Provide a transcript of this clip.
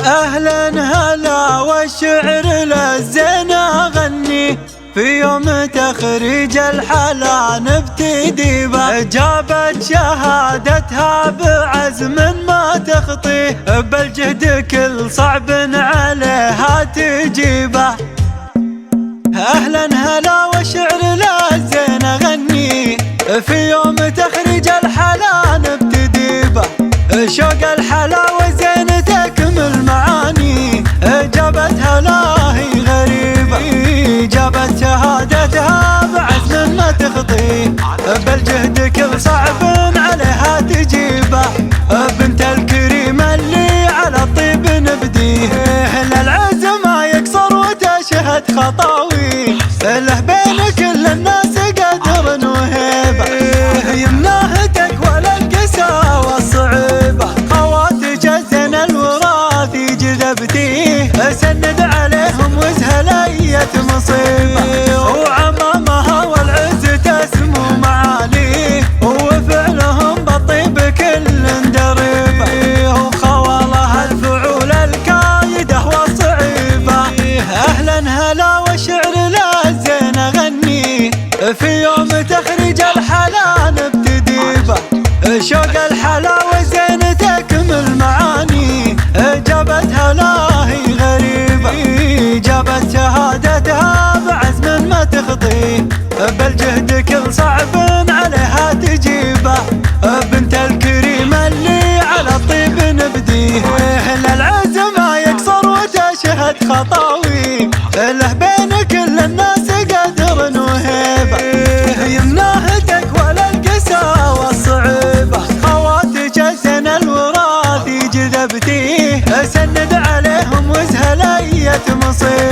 أهلا هلا والشعر للزين أغني، في يوم تخريج الحلا نبتدي به. جابت شهادتها بعزم ما تخطيه، بالجهد كل صعب عليها تجيبه. أهلا هلا والشعر للزين أغني، في يوم تخريج الحلا نبتدي به. شوق الحلا وزين تكمل معاني، جابتها لا هي غريبة. جابت شهادتها بعزم ما تخطيه، بالجهد كل صعب عليها تجيبه. بنت الكريم اللي على الطيب نبديه، للعزم ما يقصر وتشهد خطاوي، له بين كل الناس قدر وهيبة. يمناه تقوى للقسا والصعيبة، خواتج الزين الوراث جذبتيه، سند عليهم وزهلية مصيبة. وعمامها والعز تسمو معاليه، وفعلهم بالطيب كل دريبة. وخوالها الفعول الكايدة والصعيبة. أهلا هلا والشعر للزين أغني، في يوم تخريج الحلا نبتدي به. شوق الحلا وزين تكمل معاني، جابتها لا هي غريبة. جابت شهادتها بعزم ما تخطيه، بالجهد كل صعب عليها تجيبه. بنت الكريم اللي على الطيب نبديه، للعزم ما يقصر وتشهد خطاوي، له بين كل الناس قدر وهيبة. يمناه تقوى للقسا والصعيبة، خواتج الزين الوراث جذبتيه، سند عليهم وزهلية مصيبة.